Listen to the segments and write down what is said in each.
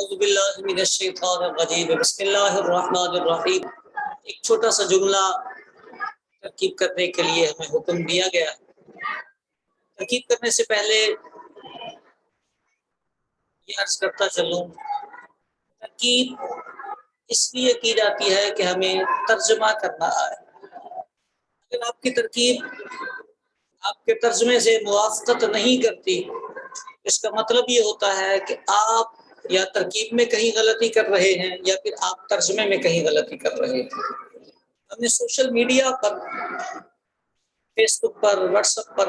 اعوذ باللہ من الشیطان الرجیم بسم اللہ الرحمن الرحیم۔ ایک چھوٹا سا جملہ ترکیب کرنے کے لیے ہمیں حکم دیا گیا ہے۔ ترکیب کرنے سے پہلے یہ عرض کرتا چلوں، ترکیب اس لیے کی جاتی ہے کہ ہمیں ترجمہ کرنا آئے۔ اگر آپ کی ترکیب آپ کے ترجمے سے موافقت نہیں کرتی، اس کا مطلب یہ ہوتا ہے کہ آپ یا ترکیب میں کہیں غلطی کر رہے ہیں یا پھر آپ ترجمے میں کہیں غلطی کر رہے ہیں۔ ہم نے سوشل میڈیا پر، فیس بک پر، واٹس ایپ پر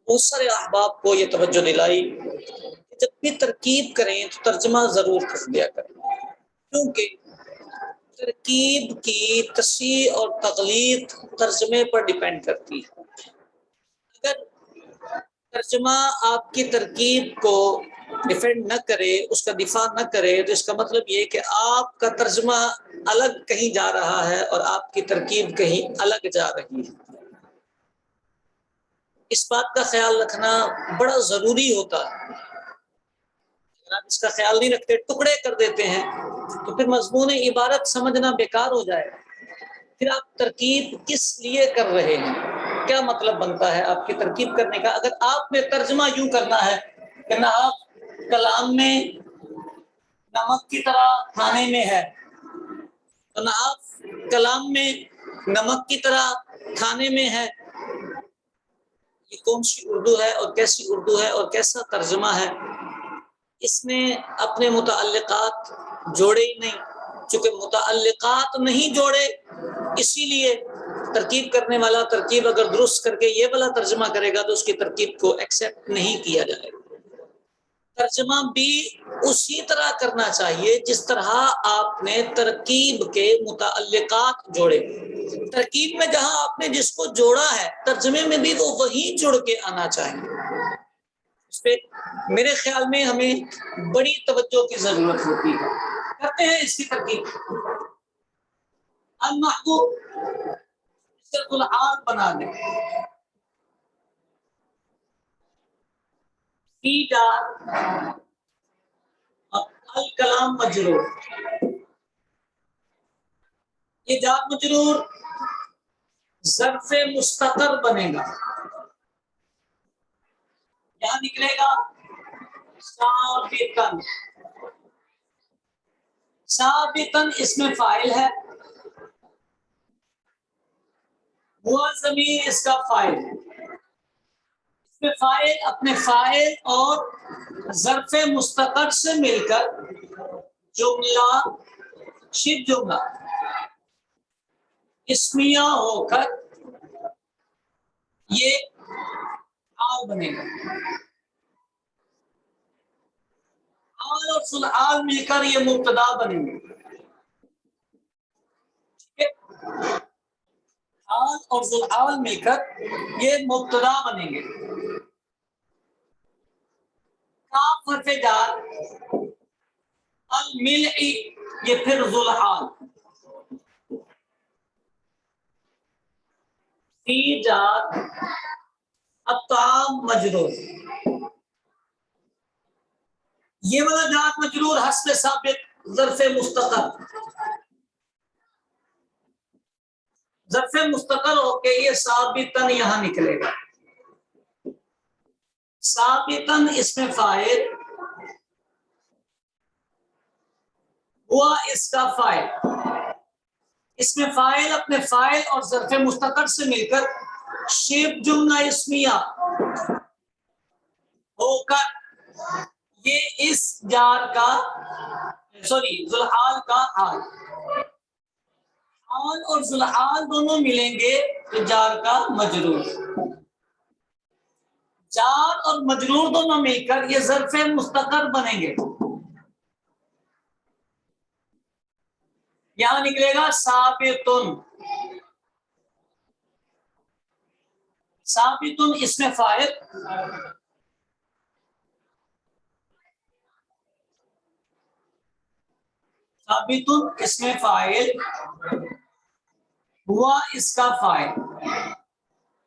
بہت سارے احباب کو یہ توجہ دلائی کہ جب بھی ترکیب کریں تو ترجمہ ضرور کر دیا کریں، کیونکہ ترکیب کی تصحیح اور تغلیظ ترجمے پر ڈیپینڈ کرتی ہے۔ اگر ترجمہ آپ کی ترکیب کو ڈیفینڈ نہ کرے، اس کا دفاع نہ کرے، تو اس کا مطلب یہ کہ آپ کا ترجمہ الگ کہیں جا رہا ہے اور آپ کی ترکیب کہیں الگ جا رہی ہے۔ اس بات کا خیال رکھنا بڑا ضروری ہوتا ہے۔ اگر آپ اس کا خیال نہیں رکھتے، ٹکڑے کر دیتے ہیں، تو پھر مضمون عبارت سمجھنا بیکار ہو جائے گا۔ پھر آپ ترکیب کس لیے کر رہے ہیں، کیا مطلب بنتا ہے آپ کی ترکیب کرنے کا؟ اگر آپ نے ترجمہ یوں کرنا ہے کہ نہ آپ کلام میں نمک کی طرح کھانے میں ہے، تو نہ آپ کلام میں نمک کی طرح کھانے میں ہے، یہ کون سی اردو ہے اور کیسی اردو ہے اور کیسا ترجمہ ہے؟ اس نے اپنے متعلقات جوڑے ہی نہیں۔ چونکہ متعلقات نہیں جوڑے، اسی لیے ترکیب کرنے والا ترکیب اگر درست کر کے یہ والا ترجمہ کرے گا تو اس کی ترکیب کو ایکسیپٹ نہیں کیا جائے گا۔ ترجمہ بھی اسی طرح کرنا چاہیے جس طرح آپ نے ترکیب کے متعلقات جوڑے۔ ترکیب میں جہاں آپ نے جس کو جوڑا ہے، ترجمے میں بھی وہ وہی جڑ کے آنا چاہیے۔ اس پہ میرے خیال میں ہمیں بڑی توجہ کی ضرورت ہوتی ہے۔ کرتے ہیں اس کی ترکیب۔ المحبوب صرف العال بنا دیں، الکلام مجرور، یہ جار مجرور ظرف مستقر بنے گا، یہاں نکلے گا ثابتاً۔ ثابتاً اس میں فاعل ہے، ہوا ضمیر اس کا فاعل ہے۔ اس میں فاعل اپنے فاعل اور ظرف مستقر سے مل کر جملہ، شبہ جملہ اسمیہ ہو کر یہ آل بنے گا۔ آل اور فلعال مل کر یہ مبتدا بنے گا۔ آل اور فلعال مل کر یہ مبتدا بنیں گے۔ کاف حرف جار، الملئی یہ پھر ذوالحال، فی جار الطعام مجرور، یہ والا جار مجرور حسب ثابت ظرف مستقر، ظرف مستقر ہو کے یہ ثابتاً یہاں نکلے گا۔ ثابتاً اس میں فاعل، ہوا اس کا فاعل، اس میں فاعل اپنے فاعل اور ظرف مستقر سے مل کر شبہ جملہ اسمیہ ہو کر یہ اس جار کا ذوالحال کا حال، حال اور ذوالحال دونوں ملیں گے تو جار کا مجرور، جار اور مجرور دونوں مل کر یہ ظرف مستقر بنیں گے۔ یہاں نکلے گا ثابتن، ثابتن اس میں فاعل، ثابتن اس میں فاعل، ہوا اس کا فاعل،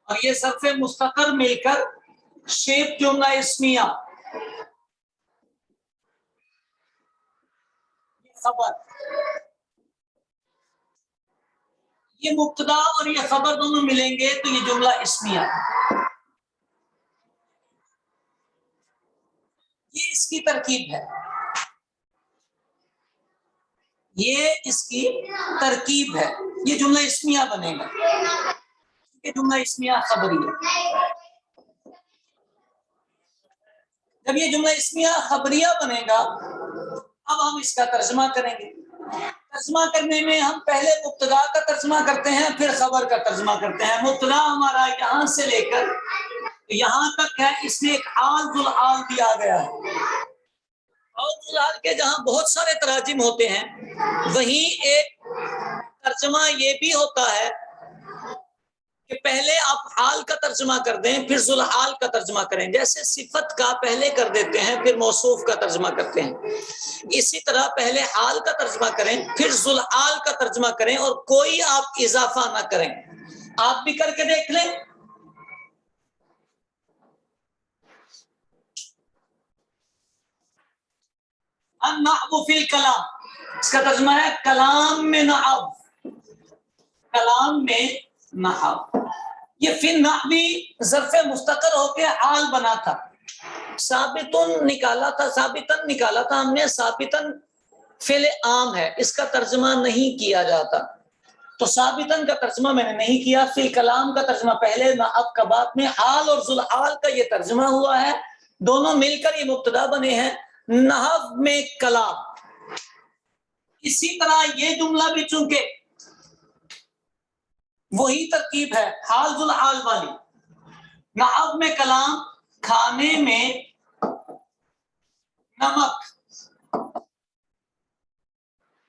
اور یہ ظرف مستقر مل کر شبہ جملہ اسمیہ خبر، یہ مبتدا اور یہ خبر دونوں ملیں گے تو یہ جملہ اسمیہ، یہ اس کی ترکیب ہے، یہ اس کی ترکیب ہے، یہ جملہ اسمیہ بنے گا، یہ جملہ اسمیہ خبری ہے۔ جب یہ جملہ اسمیہ خبریہ بنے گا اب ہم اس کا ترجمہ کریں گے۔ ترجمہ کرنے میں ہم پہلے مبتدا کا ترجمہ کرتے ہیں پھر خبر کا ترجمہ کرتے ہیں۔ مبتدا ہمارا یہاں سے لے کر یہاں تک ہے، اس میں ایک حال ذو الحال دیا گیا ہے، اور ذو الحال کے جہاں بہت سارے تراجم ہوتے ہیں وہیں ایک ترجمہ یہ بھی ہوتا ہے کہ پہلے آپ حال کا ترجمہ کر دیں پھر ذو الحال کا ترجمہ کریں، جیسے صفت کا پہلے کر دیتے ہیں پھر موصوف کا ترجمہ کرتے ہیں، اسی طرح پہلے حال کا ترجمہ کریں پھر ذو الحال کا ترجمہ کریں، اور کوئی آپ اضافہ نہ کریں۔ آپ بھی کر کے دیکھ لیں۔ النحو فی الکلام، اس کا ترجمہ ہے کلام میں نحو، کلام میں نحو۔ یہ فی النحوی ظرف مستقر ہو کے حال بنا تھا، ثابتن نکالا تھا، ثابتن نکالا تھا ہم نے، ثابتن فعل عام ہے، اس کا ترجمہ نہیں کیا جاتا، تو ثابتن کا ترجمہ میں نے نہیں کیا، فی الکلام کا ترجمہ پہلے، اب کا بعد میں، حال اور ذو الحال کا یہ ترجمہ ہوا ہے، دونوں مل کر یہ مبتدا بنے ہیں، نحو میں کلام۔ اسی طرح یہ جملہ بھی چونکہ وہی ترکیب ہے حال ذو الحال والی، نحو میں کلام، کھانے میں نمک،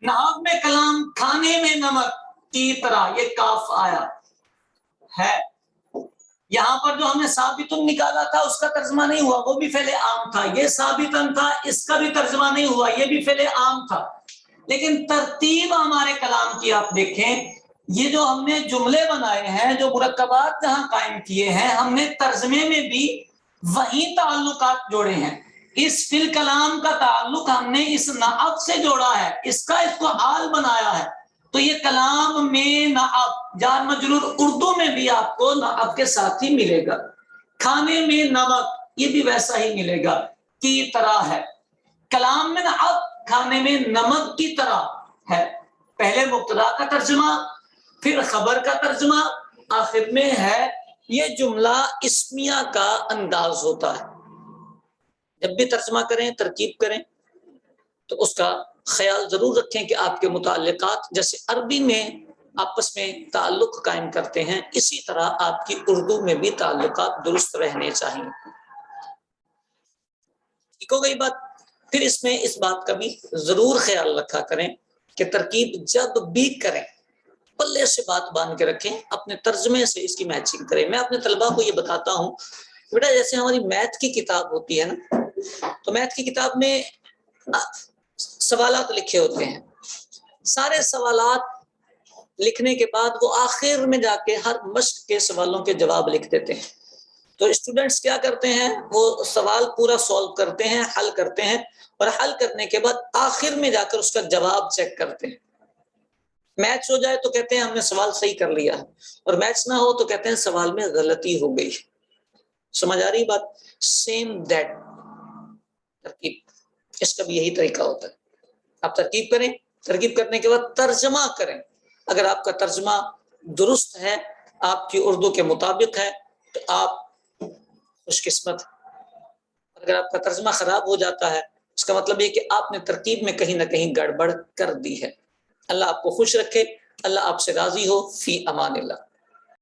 نحو میں کلام کھانے میں نمک کی طرح، یہ کاف آیا ہے۔ یہاں پر جو ہم نے ثابتن نکالا تھا اس کا ترجمہ نہیں ہوا، وہ بھی فعل عام تھا، یہ ثابتن تھا، اس کا بھی ترجمہ نہیں ہوا، یہ بھی فعل عام تھا، لیکن ترتیب ہمارے کلام کی آپ دیکھیں، یہ جو ہم نے جملے بنائے ہیں، جو مرکبات جہاں قائم کیے ہیں، ہم نے ترجمے میں بھی وہی تعلقات جوڑے ہیں۔ اس فی الکلام کا تعلق ہم نے اس نحو سے جوڑا ہے، اس کو حال بنایا ہے، تو یہ کلام میں نحو، جار مجرور اردو میں بھی آپ کو نحو کے ساتھ ہی ملے گا، کھانے میں نمک یہ بھی ویسا ہی ملے گا، کی طرح ہے، کلام میں نحو کھانے میں نمک کی طرح ہے، پہلے مبتدا کا ترجمہ پھر خبر کا ترجمہ، آخر میں ہے، یہ جملہ اسمیہ کا انداز ہوتا ہے۔ جب بھی ترجمہ کریں ترکیب کریں تو اس کا خیال ضرور رکھیں کہ آپ کے متعلقات جیسے عربی میں آپس میں تعلق قائم کرتے ہیں، اسی طرح آپ کی اردو میں بھی تعلقات درست رہنے چاہیے۔ ٹھیک ہو گئی بات؟ پھر اس میں اس بات کا بھی ضرور خیال رکھا کریں کہ ترکیب جب بھی کریں پلے سے بات باندھ کے رکھیں، اپنے ترجمے سے اس کی میچنگ کریں۔ میں اپنے طلباء کو یہ بتاتا ہوں، بیٹا جیسے ہماری میتھ کی کتاب ہوتی ہے نا، تو میتھ کی کتاب میں سوالات لکھے ہوتے ہیں، سارے سوالات لکھنے کے بعد وہ آخر میں جا کے ہر مشق کے سوالوں کے جواب لکھ دیتے ہیں، تو اسٹوڈنٹس کیا کرتے ہیں، وہ سوال پورا سولو کرتے ہیں، حل کرتے ہیں، اور حل کرنے کے بعد آخر میں جا کر اس کا جواب چیک کرتے ہیں۔ میچ ہو جائے تو کہتے ہیں ہم نے سوال صحیح کر لیا ہے، اور میچ نہ ہو تو کہتے ہیں سوال میں غلطی ہو گئی۔ سمجھ آ رہی بات؟ سیم دیٹ ترکیب، اس کا بھی یہی طریقہ ہوتا ہے۔ آپ ترکیب کریں، ترکیب کرنے کے بعد ترجمہ کریں، اگر آپ کا ترجمہ درست ہے، آپ کی اردو کے مطابق ہے تو آپ خوش قسمت، اگر آپ کا ترجمہ خراب ہو جاتا ہے اس کا مطلب یہ کہ آپ نے ترکیب میں کہیں نہ کہیں گڑبڑ کر دی ہے۔ اللہ آپ کو خوش رکھے، اللہ آپ سے راضی ہو، فی امان اللہ۔